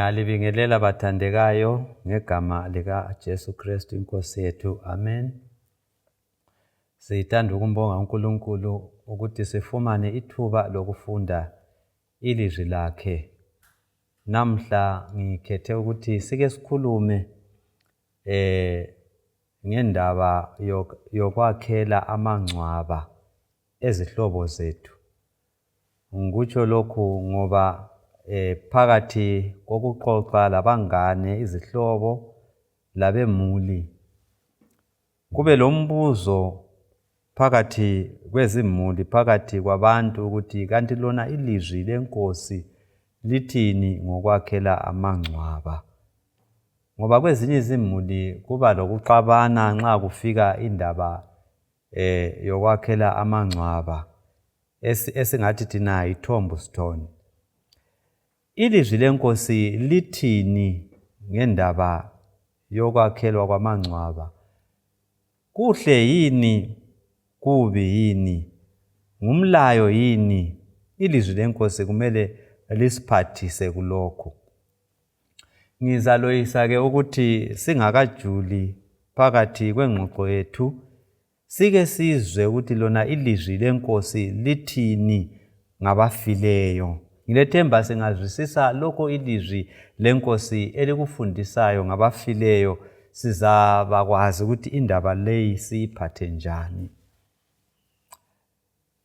Ngiyalibingelela bathandekayo ngegama lika Jesu Kristu inkosi yethu. Amen. Sithanda ukumbonga uNkulunkulu ukuthi sifumane ithuba lokufunda ilizwi lakhe. Namhla ngikhethe ukuthi sike sikhulume ngendaba yokwakhela amangcwaba ezihlobo zethu. Ngikutsho lokhu ngoba phakathi kokuxoxa labangane, izihlobo labemuli, kube lombuzo phakathi kwezimuli, phakathi kwabantu ukuthi kanti lona ilizwi lenkosi lithini ngokwakhela amangcwaba. Ngoba kwezinye izimuli kuba lokuxabana nxa kufika indaba yokwakhela amangcwaba esingathi thina itombstone. Ilizwi lenkosi lithini ngendaba yokwakhelwa kwamangcwaba? Kuhle yini? Kubi yini? Ngumlayo yini? Ilizwi lenkosi kumele lisiphathise kulokho. Ngizaloyisa ke ukuthi singakajuli phakathi kwengxoxo yethu sike sizwe ukuthi lona ilizwi lenkosi lithini ngabafileyo. Ngilethemba singazwisisa lokho ilizwi lenkosi elikufundisayo ngabafileyo, sizabakwazi ukuthi indaba leyi siyiphathe njani.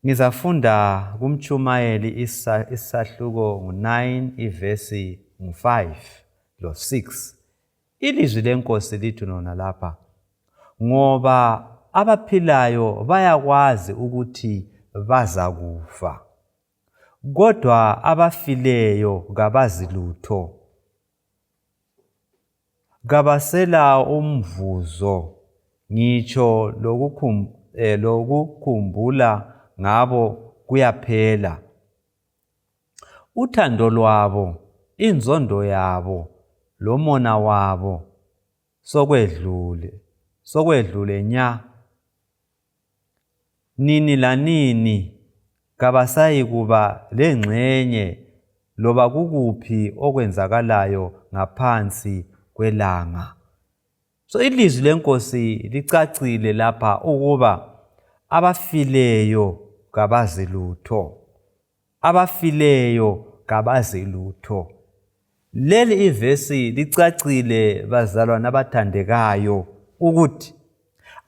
Ngizafunda kumtshumayeli isahluko 9 ivesi 5 lo 6. Ilizwi lenkosi lithi lona lapha, ngoba abaphilayo bayakwazi ukuthi baza kufa, kodwa abafileyo kabazi lutho. Kabasela umvuzo, ngitsho lokukhumbula ngabo kuyaphela. Uthando lwabo, inzondo yabo, lomona wabo sokwedlule nya. Nini lanini kabasayi kuba lengxenye loba kukuphi okwenzakalayo ngaphansi kwelanga. So ilizwi lenkosi licacile lapha ukuba abafileyo kabazi lutho. Abafileyo kabazi lutho. Leli ivesi licacile bazalwane abathandekayo ukuthi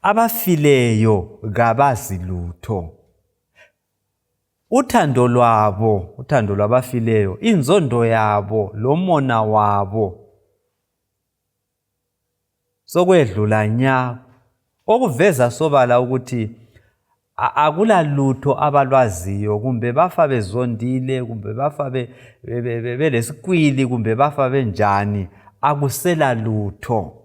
abafileyo kabazi lutho. Uthando lwabafileyo, inzondo yabo, lomona wabo sokwedlula nya, okuveza sobala ukuthi akula lutho abalwaziyo, kumbe bafa bezondile, kumbe bafa belesikwili, kumbe bafa benjani, akusela lutho.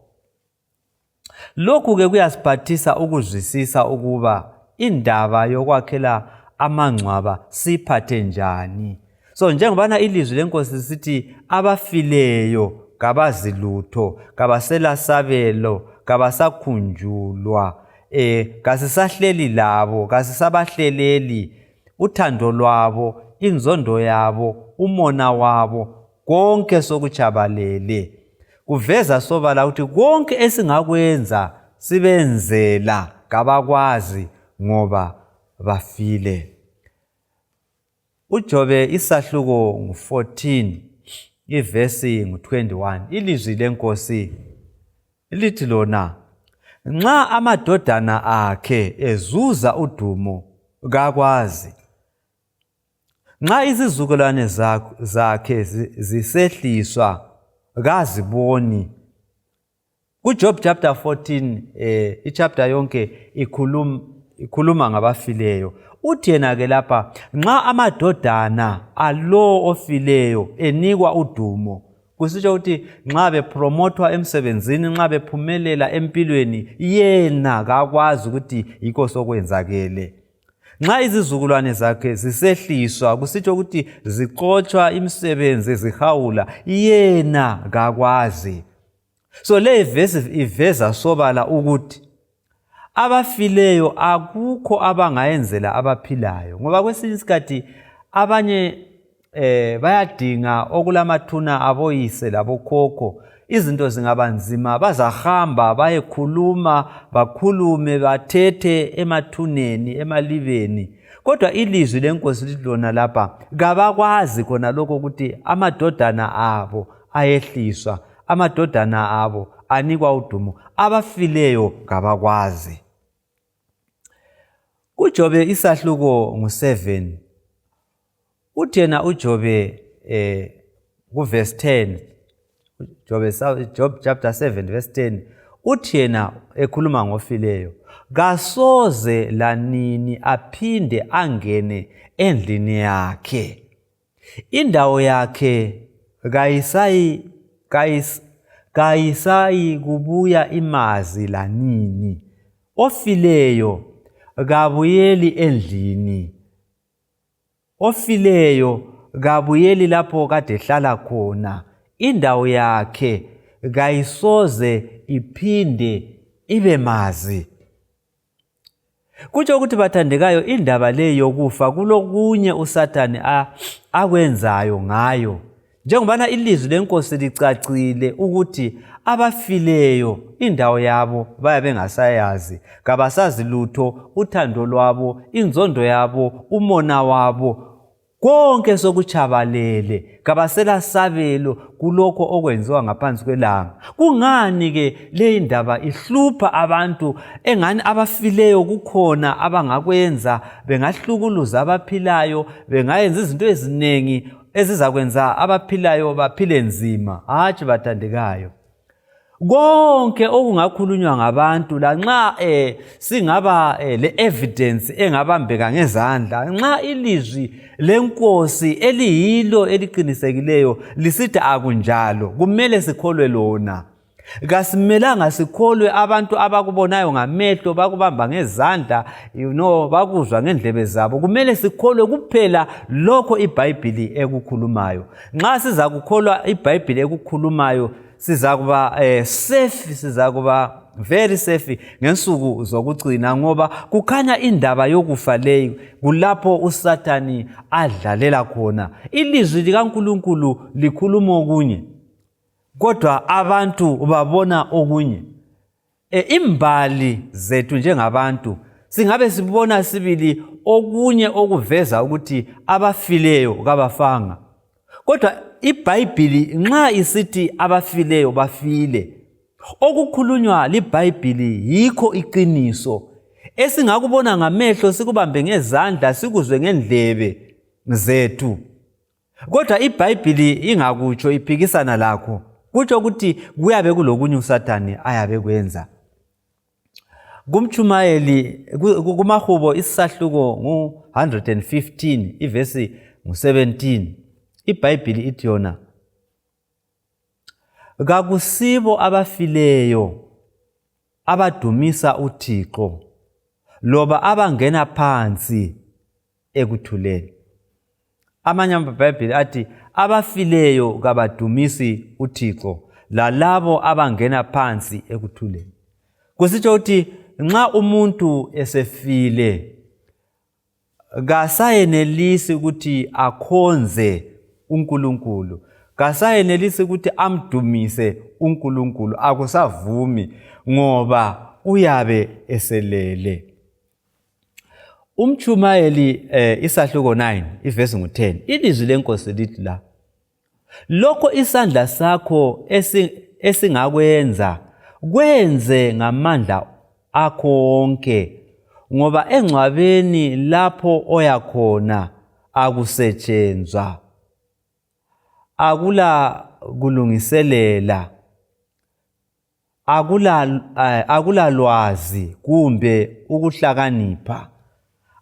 Lokhu ke kuyasiphathisa ukuzwisisa ukuba indaba yokwakhela amangcwaba siphathe njani. So njengobana ilizwi lenkosi sithi abafileyo kabazi lutho, kabasela sabelo, kabasakhunjulwa, kasisahleli labo, kasisabahleleli. Uthando lwabo, inzondo yabo, umona wabo, konke sokuchabalele. Kuveza sobala ukuthi konke esingakwenza sibenzela kabakwazi ngoba bafile. uJobe isahluko 14 ivesi 21, ilizwi lenkosi lithi lona, nxa amadodana akhe ezuza udumo kakwazi, nxa izizukulwane zakhe zisehliswa kaziboni. KuJob chapter 14 ichapter yonke ikhuluma ngabafileyo. Uthi yena ke lapha, nxa amadodana alo ofileyo enikwa udumo, kusitsho ukuthi nxa bepromothwa emsebenzini, nxa bephumelela empilweni, yena kakwazi ukuthi yikho sokwenzakele. Nxa izizukulwane zakhe zisehliswa, kusitsho ukuthi zixotshwa imisebenzi zihawula, yena kakwazi. So le verse iveza sobala ukuthi abafileyo akukho abangayenzela abaphilayo, ngoba kwesinye isikhathi abanye bayadinga okulamathuna aboyise labokhokho, izinto zingaba nzima bazahamba bayekhuluma bakhulume bathethe emathuneni emalibeni. Kodwa ilizwi lenkosi lidlona lapha kabakwazi khona lokho ukuthi amadodana abo ayehliswa, amadodana abo anikwa udumo, abafileyo kabakwazi. uJobe isahluko ngu7 uthi yena uJobe kuverse 10, Job chapter 7 verse 10, uthi yena ekhuluma ngofileyo, kasoze lanini aphinde angene endlini yakhe, indawo yakhe kayisayi kubuya imazi lanini, ofileyo kabuyeli endlini, ofileyo kabuyeli lapho kade ehlala khona, indawo yakhe kayisoze iphinde ibe mazi. Kutsho ukuthi bathandekayo, indaba le yokufa kulokunye uSathane akwenzayo ngayo. Njengobana ilizwi lenkosi licacile ukuthi abafileyo indawo yabo bayabe bengasayazi, kabasazi lutho, uthando lwabo, inzondo yabo, umona wabo, konke sokuchabalele, kabasela sabelo kulokho okwenziwa ngaphansi kwelanga. Kungani ke le indaba ihlupha abantu engani abafileyo kukhona abangakwenza, bengahlukuluza abaphilayo, bengayenza izinto ezinengi ezizakwenza abaphilayo baphile nzima. Hatshi bathandekayo, konke okungakhulunywa ngabantu lanxa singaba le evidence engabambeka ngezandla, nxa ilizwi lenkosi eliyilo eliqinisekileyo lisithi akunjalo, kumele sikholwe lona. Kasimelanga sikholwe abantu abakubonayo ngamehlo, bakubamba ngezandla, bakuzwa ngendlebe zabo. Kumele sikholwe kuphela lokho iBhayibheli ekukhulumayo. Nxa siza kukholwa iBhayibheli ekukhulumayo, sizakuba safe, sizakuba very safe ngensuku zokugcina, ngoba kukhanya indaba yokufa leyo kulapho uSathane adlalela khona. Ilizwi likaNkulunkulu likhuluma okunye, kodwa abantu babona okunye. Imbali zethu njengabantu singabe sibona sibili okunye okuveza ukuthi abafileyo kabafanga. Kodwa iBhayibheli nxa isithi abafileyo bafile, okukhulunywa liBhayibheli yikho iqiniso. Esingakubona ngamehlo, sikubambe ngezandla, sikuzwe ngendlebe zethu, kodwa iBhayibheli ingakutsho iphikisana lakho, kutsho ukuthi kuyabe kulokunye uSathane ayabe kwenza. Kumtshumayeli kumahubo isahluko ngu115 ivesi ngu17, iBhayibheli ithi yona, kakusibo abafileyo abadumisa uThixo, loba abangena phansi ekuthuleni. Amanye amaBhayibheli athi abafileyo kabadumisi uThixo, lalabo abangena phansi ekuthuleni. Kusitsho ukuthi nxa umuntu esefile kasayenelisi ukuthi akhonze uNkulunkulu, kasayenelisi ukuthi amdumise uNkulunkulu, akusavumi ngoba uyabe eselele. Umtshumayeli isahluko 9 ivesi ngu10, ilizwi lenkosi lithi la, lokho isandla sakho esingakwenza kwenze ngamandla akho onke, ngoba engcwabeni lapho oyakhona akusetshenzwa, akula kulungiselela, akula lwazi kumbe ukuhlakanipha.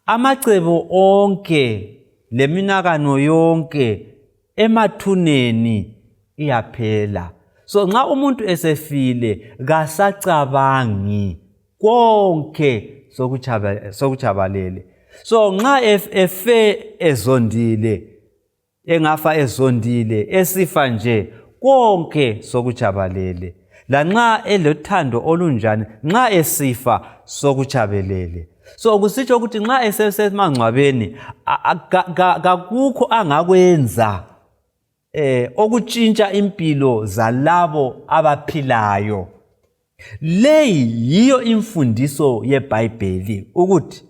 Amacebo onke leminakano yonke emathuneni iyaphela. So nxa umuntu esefile kasacabangi, konke sokuchabalele. So nxa efe ezondile, engafa ezondile, esifa nje, konke sokuchabalele. Lanxa elothando olunjani, nxa esifa sokuchabelele. So kusitsho ukuthi nxa esesemangcwabeni kakukho angakwenza okutshintsha impilo zalabo abaphilayo. Leyi yiyo imfundiso yeBhayibheli ukuthi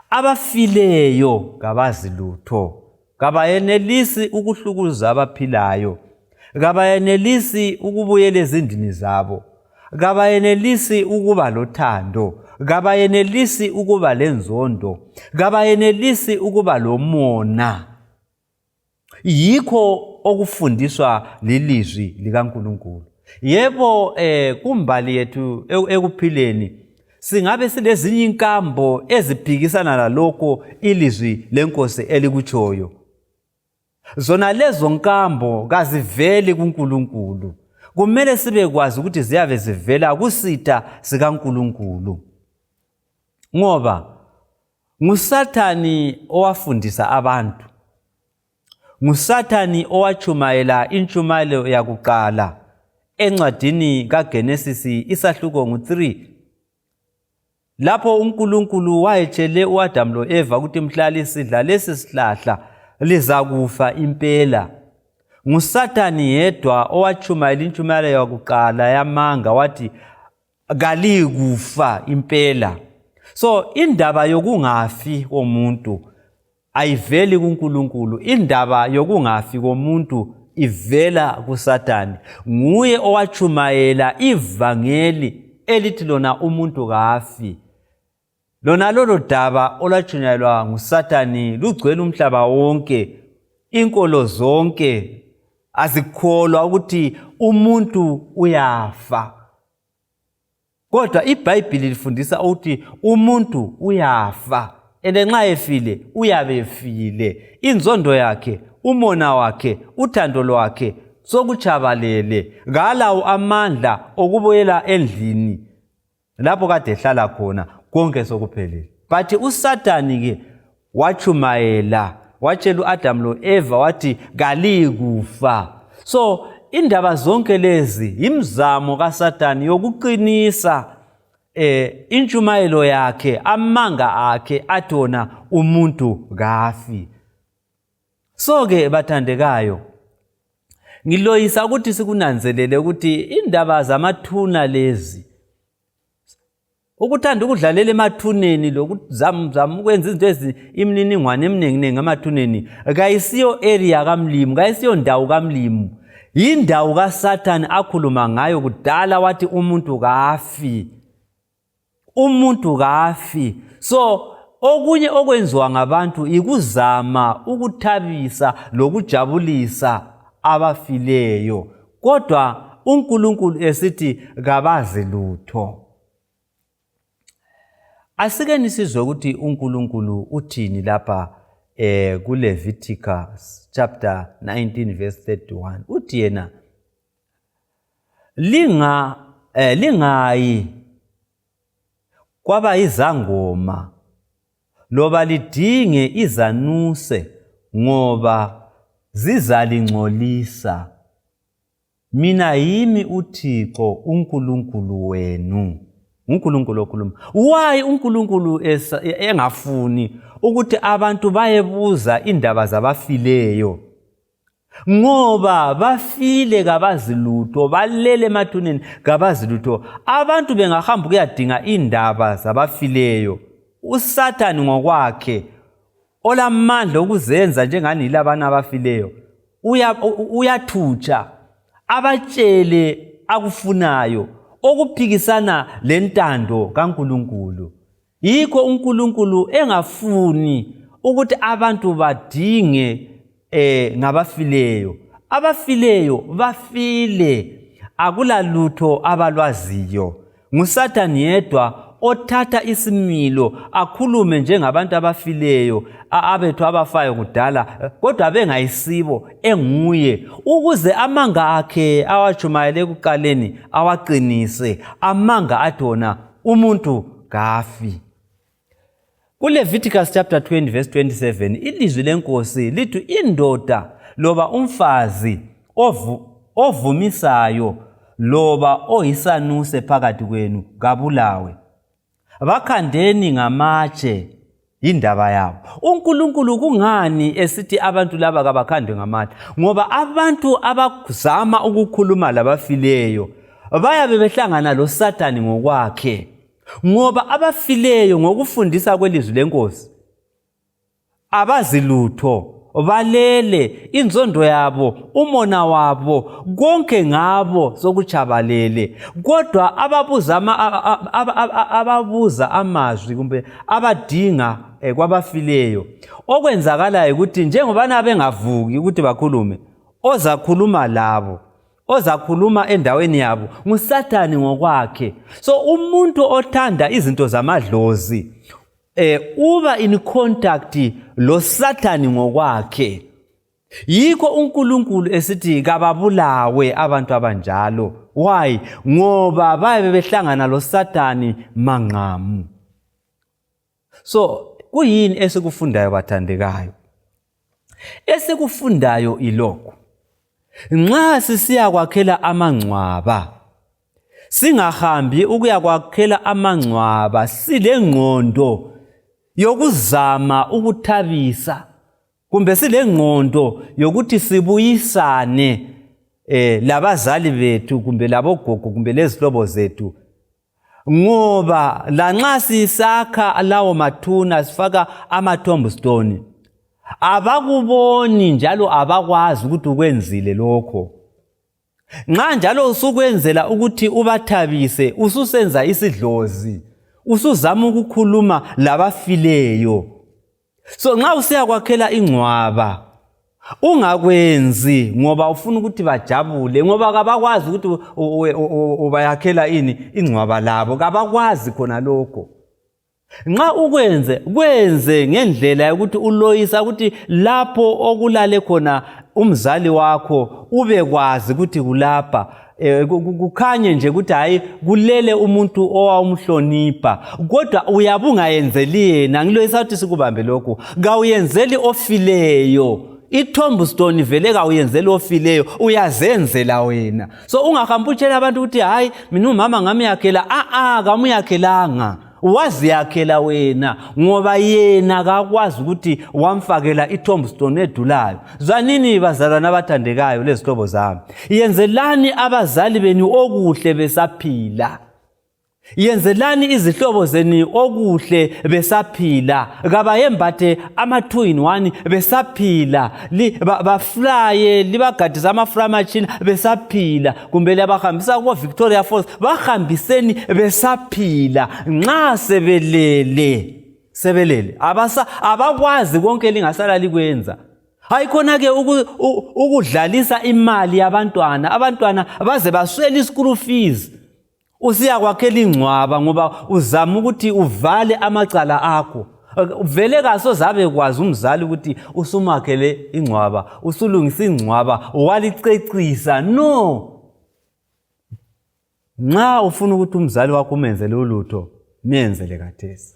abafileyo kabazi lutho, kabayenelisi ukuhlukuza abaphilayo, kabayenelisi ukubuyela ezindlini zabo, kabayenelisi ukuba lothando, kabayenelisi ukuba lenzondo, kabayenelisi ukuba lomona. Yikho okufundiswa lilizwi likaNkulunkulu. Yebo kumbali yethu ekuphileni singabe silezinye inkambo eziphikisana lalokho ilizwi lenkosi elikutshoyo. Zona lezo nkambo kaziveli kuNkulunkulu. Kumele sibe kwazi ukuthi ziyabe zivela kusitha sikaNkulunkulu. Ngoba nguSathani owafundisa abantu. NguSathani owachumayela intshumayelo yakuqala encwadini kaGenesis isahluko 3. Lapho uNkulunkulu wayetshele uAdam loEva ukuthi mhla lisidla lesi sihlahla lizakufa impela. NguSathani yedwa owachumayela intshumayelo yakuqala yamanga wathi kalikufa impela. So indaba yokungafi komuntu ayiveli kuNkulunkulu. Indaba yokungafi komuntu ivela kuSathani. Nguye owachumayela ivangeli elithi lona umuntu kafi. Lona lolo daba olwachunyayelwa nguSathani lugcwele umhlaba wonke. Inkolo zonke azikholwa ukuthi umuntu uyafa. Kodwa iBhayibheli lifundisa ukuthi umuntu uyafa. Nxa efile uyabe efile. Inzondo yakhe, umona wakhe, uthando lwakhe sokuchabalele. Ngalawo amandla okubuyela endlini lapho kade ehlala khona konke sokuphelele. But uSathani ke wachumayela, watshela uAdam loEva wathi kalikufa. So indaba zonke lezi imizamo kaSathani yokuqinisa intshumayelo yakhe, amanga akhe athona umuntu kafi. So ke bathandekayo, ngiloyisa ukuthi sikunanzelele ukuthi indaba zamathuna lezi, ukuthanda ukudlalela emathuneni lokuzama ukwenza izinto imininingwane eminingi ngamathuneni, kayisiyo area kaMlimu, kayisiyo ndawo kaMlimu. Yindawo kaSathani akhuluma ngayo kudala wathi umuntu kafi. Umuntu kafi. So okunye okwenziwa ngabantu ikuzama ukuthabisa lokujabulisa abafileyo. Kodwa uNkulunkulu esithi kabazi lutho. Asike nisizwe ukuthi uNkulunkulu uthini lapha kuLeviticus chapter 19 verse 31. Uthi yena lingayi kwaba izangoma loba lidinge izanuse ngoba zizalingcolisa. Mina yimi uThixo uNkulunkulu wenu. uNkulunkulu okhuluma. Why uNkulunkulu engafuni ukuthi abantu bayebuza indaba zabafileyo? Ngoba bafile kabazi lutho, balele emathuneni kabazi lutho. Abantu bengahamba ukuyadinga indaba zabafileyo, uSathani ngokwakhe olamandla okuzenza njengani labana abafileyo uyathutsha abatshele akufunayo okuphikisana lentando kaNkulunkulu. Yikho uNkulunkulu engafuni ukuthi abantu badinge ngabafileyo. Abafileyo bafile, akula lutho abalwaziyo. NguSathani yedwa othatha isimilo akhulume njengabantu abafileyo, abethu abafayo kudala, kodwa bengayisibo, enguye, ukuze amanga akhe awachumayele ekuqaleni awaqinise, amanga athona umuntu kafi. KuLeviticus chapter 20 verse 27 ilizwi lenkosi lithi indoda loba umfazi ovumisayo loba oyisanuse phakathi kwenu kabulawe. bakhandeni ngamatshe indaba yabo. uNkulunkulu kungani esithi abantu laba kabakhandwe ngamatshe? Ngoba abantu abazama ukukhuluma labafileyo bayabe behlangana loSathane ngokwakhe, ngoba abafileyo ngokufundisa kwelizwi lenkosi abazi lutho, balele, inzondo yabo, umona wabo, konke ngabo sokuchabalele. Kodwa ababuza amazwi kumbe abadinga kwabafileyo, okwenzakala ukuthi njengoba bengavuki ukuthi bakhulume, ozakhuluma labo, ozakhuluma endaweni yabo nguSathane ngokwakhe. So umuntu othanda izinto zamadlozi uba in contact loSathane ngokwakhe. Yikho uNkulunkulu esithi kababulawe abantu abanjalo. Why? Ngoba bayabe behlangana loSathane manqamu. So kuyini esikufundayo bathandekayo? Esikufundayo ilokho: nxa sisiya kwakhela amangcwaba, singahambi ukuya kwakhela amangcwaba silengqondo yokuzama ukuthabisa, kumbe silengqondo yokuthi sibuyisane labazali bethu kumbe labogogo kumbe lezihlobo zethu. Ngoba lanxa sisakha lawo mathuna, sifaka ama-tombstone, abakuboni njalo abakwazi ukuthi ukwenzile lokho. Nxa njalo usukwenzela ukuthi ubathabise, ususenza isidlozi, usuzama ukukhuluma labafileyo. So nxa usiya kwakhela ingcwaba, ungakwenzi ngoba ufuna ukuthi bajabule, ngoba kabakwazi ukuthi ubayakhela ini ingcwaba labo, kabakwazi khona lokho. Nxa kwenze ngendlela ukuthi uloyisa ukuthi lapho okulale khona umzali wakho ubekwazi ukuthi kulapha, kukhanye nje ukuthi hayi kulele umuntu owawumhlonipha, kodwa uyabungayenzeli yena. Ngiloyisa ukuthi sikubambe lokho, kawuyenzeli ofileyo. I-tombstone vele kawuyenzeli ofileyo, uyazenzela wena. So ungahambi utshela abantu ukuthi hayi mina umama ngamiyakhela. Kamuyakhelanga, waziyakhela wena, ngoba yena kakwazi ukuthi wamfakela i-tombstone edulayo. Zwanini bazalwane abathandekayo lezihlobo zami, yenzelani abazali benu okuhle besaphila. Yenzelani izihlobo zenu okuhle besaphila. Kabayembathe ama-2-in-1 besaphila, baflaye, libagadisa ama-fly machine besaphila, kumbe labahambisa kubo Victoria Falls, bahambiseni besaphila. Nxa sebelele abakwazi konke lingasala likwenza. Hayi khona ke ukudlalisa imali abantwana baze baswele i-school fees. Usiya kwakhela ingcwaba ngoba uzama ukuthi uvale amacala akho. Vele kasozabe kwazi umzali ukuthi usumakhele ingcwaba, usulungisa ingcwaba, walicecisa. No. Nxa ufuna ukuthi umzali wakho umenzele ulutho, menzele kathesi.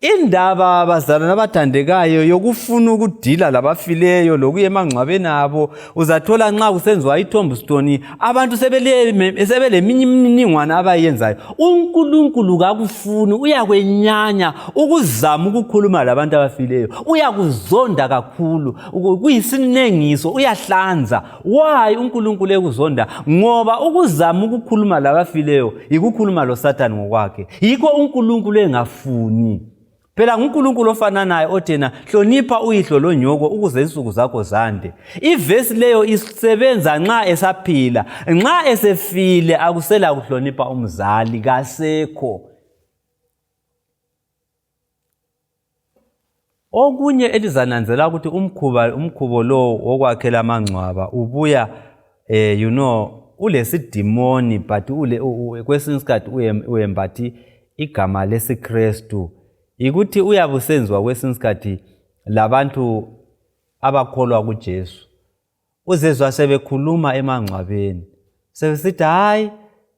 Indaba bazalwane abathandekayo yokufuna ukudila labafileyo lokuya emangcwabeni abo, uzathola nxa kusenziwa i-tombstone abantu sebeleminye imininingwane abayenzayo. uNkulunkulu kakufuni, uyakwenyanya ukuzama ukukhuluma labantu abafileyo, uyakuzonda kakhulu, kuyisinengiso, uyahlanza. Why uNkulunkulu ekuzonda? Ngoba ukuzama ukukhuluma labafileyo yikukhuluma loSathane ngokwakhe. Yikho uNkulunkulu engafuni. Phela nguNkulunkulu ofananayo othena hlonipha uyihlo lonyoko ukuze insuku zakho zande. Ivesi leyo isebenza nxa esaphila. Nxa esefile akusela kuhlonipha umzali, kasekho. Okunye elizananzela ukuthi umkhubo lo wokwakhela amangcwaba ubuya ulesidimoni, but kwesinye isikhathi uyembathi igama lesiKristu. Ikuthi uyabusenziwa kwesinye isikhathi labantu abakholwa kuJesu. Uzezwa sebekhuluma emangcwabeni, sebesithi hayi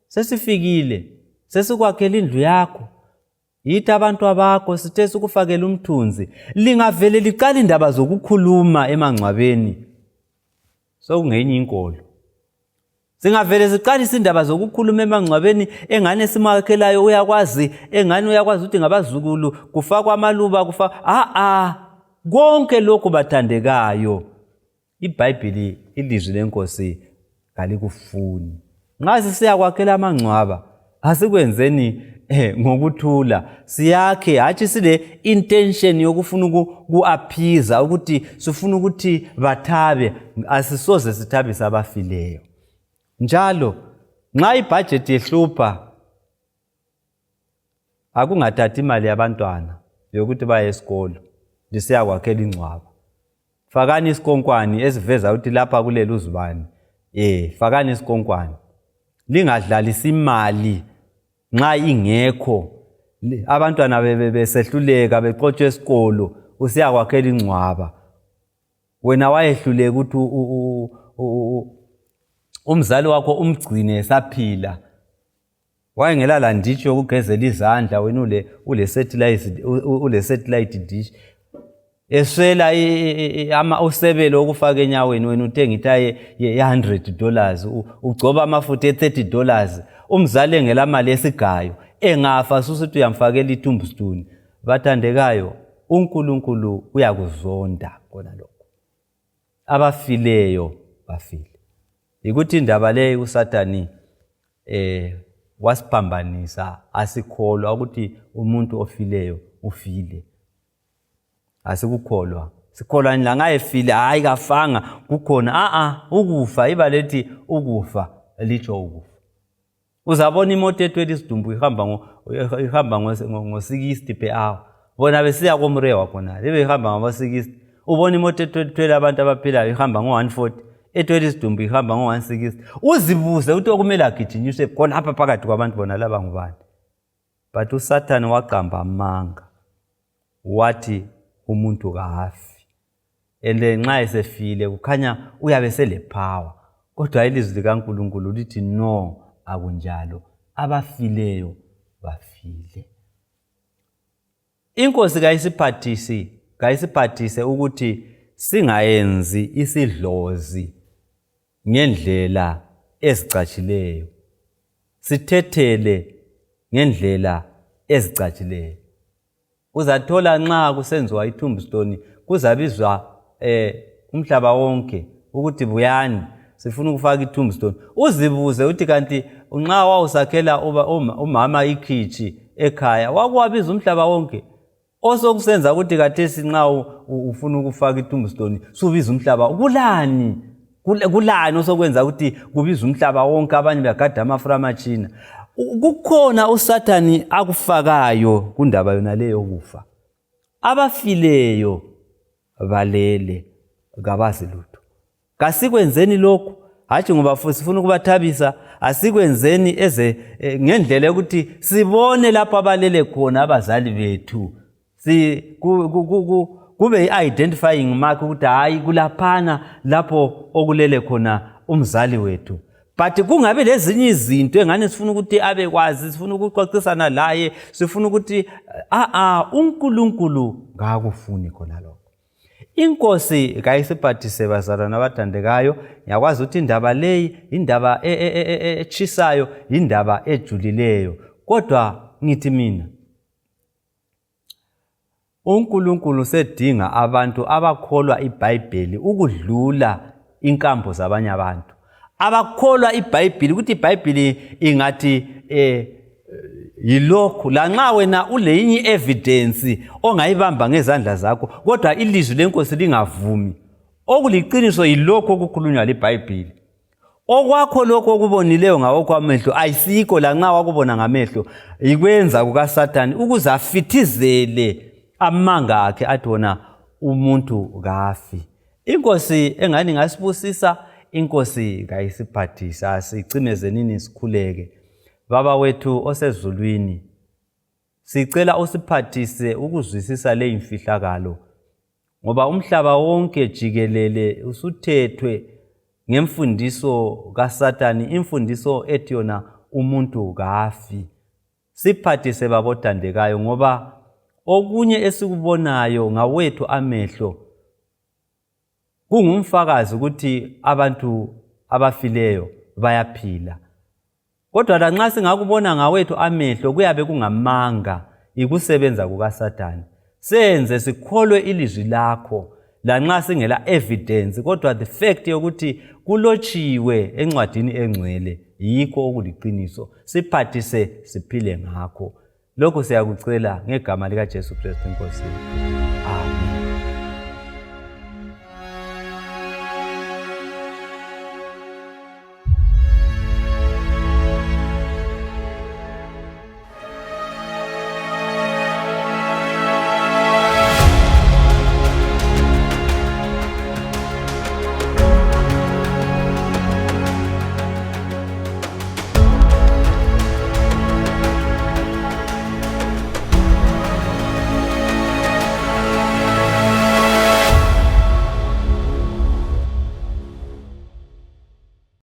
sesifikile, sesikwakhela indlu yakho, yithi abantu abakho sithe sikufakela umthunzi. Lingavele liqala indaba zokukhuluma emangcwabeni, sokungenye inkolo. Singavele siqalisa indaba zokukhuluma emangcwabeni engane simakhelayo uyakwazi engane uyakwazi ukuthi ngabazukulu kufakwa amaluba konke lokho bathandekayo iBhayibheli ilizwi lenkosi kalikufuni. Nxa siyakwakhela amangcwaba asikwenzeni ngokuthula siyakhe hathi sile intention yokufuna ukuaphiza ukuthi sifuna ukuthi bathabe asisoze sithabise abafileyo. Njalo nxa ibudget yehlupha akungathathi imali yabantwana yokuthi baye esikolo lisiyakwakhela ingcwaba. Fakani isikonkwane esiveza ukuthi lapha kuleli uzibani. Fakani isikonkwane. Lingadlalisa imali nxa ingekho. Abantwana besehluleka beqotshwe esikolo usiyakwakhela ingcwaba. Wena wayehluleka ukuthi umzali wakho umgcine esaphila. Wayengelala nditsho ukugezela izandla wena ule satellite dish. Eswela usebelo okufaka enyaweni wena uthenga itaye $100 ugcoba amafutha $30 umzali engelamali esigayo engafa susithi uyamfakela itombstone. Bathandekayo uNkulunkulu uyakuzonda kona lokho. Abafileyo bafile. Ukuthi indaba le uSathani wasiphambanisa asikholwa ukuthi umuntu ofileyo ufile. Asikukholwa. Sikholwa la ngayefile hayi kafanga kukhona ukufa ibalethi ukufa litsho ukufa. Uzabona imoto ethwele isidumbu ihamba ngo-60 per hour. Bona besiya komrewa khona behamba ngaba-60. Ubona imoto ethwele abantu abaphilayo ihamba ngo-140. Ethwele isidumbu ihamba ngo-160. Uzibuze ukuthi okumele agijinyiswe khona apha phakathi kwabantu bona laba ngubani. But uSathani waqamba amanga wathi umuntu kafi. Nxa esefile kukhanya uyabe selepower. Kodwa ilizwi likaNkulunkulu lithi no, akunjalo. Abafileyo bafile. Inkosi kayisiphathise ukuthi singayenzi isidlozi ngendlela ezicatshileyo. Sithethele ngendlela ezicatshileyo. Uzathola nxa kusenziwa itombstone kuzabizwa umhlaba wonke ukuthi buyani sifuna ukufaka itombstone. Uzibuze uthi kanti nxa wawusakhela umama ikhichi ekhaya wakwabiza umhlaba wonke osokusenza ukuthi kathesi nxa ufuna ukufaka itombstone subiza umhlaba kulani osokwenza ukuthi kubiza umhlaba wonke abanye bagada amaframachina. Kukhona uSathani akufakayo kundaba yona leyo kufa. Abafileyo balele kabazi lutho. Kasikwenzeni lokho hathi ngoba sifuna ukubathabisa asikwenzeni ngendlela ukuthi sibone lapho abalele khona abazali bethu. Kube i-identifying mark ukuthi hayi kulaphana lapho okulele khona umzali wethu. But kungabe lezinye izinto engane sifuna ukuthi abekwazi sifuna ukuxoxisana laye sifuna ukuthi uNkulunkulu ngakufuni khona lokho. Inkosi kayisiphathise bazalwane abathandekayo. Ngiyakwazi ukuthi indaba leyi indaba echisayo indaba ejulileyo. Kodwa ngithi mina uNkulunkulu sedinga abantu abakholwa iBhayibheli ukudlula inkambo zabanye abantu. Abakholwa iBhayibheli ukuthi iBhayibheli ingathi yilokho lanxa wena uleyinye evidence ongayibamba ngezandla zakho kodwa ilizwi lenkosi lingavumi. Okuliqiniso yilokho okukhulunywa liBhayibheli. Okwakho lokho okubonileyo ngawokho amehlo ayisikho lanxa wakubona ngamehlo ikwenza kukaSathani ukuze afithizele amanga akhe athi wona umuntu kafi. Inkosi engani ngasibusisa. Inkosi kayisiphathisa sicimezeni sikhuleke. Baba wethu osezulwini sicela usiphathise ukuzwisisa le imfihlakalo ngoba umhlaba wonke jikelele usuthethwe ngemfundiso kaSathani, imfundiso ethi yona umuntu kafi. Siphathise babothandekayo ngoba okunye esikubonayo ngawethu amehlo kungumfakazi ukuthi abantu abafileyo bayaphila. Kodwa lanxa singakubona ngawethu amehlo kuyabe kungamanga, ikusebenza kukaSathane. Senze sikholwe ilizwi lakho lanxa singela evidence, kodwa the fact yokuthi kulotshiwe encwadini engcwele yikho okuliqiniso. Siphathise siphile ngakho. Lokho siyakucela ngegama likaJesu Kristu Inkosi. Amen.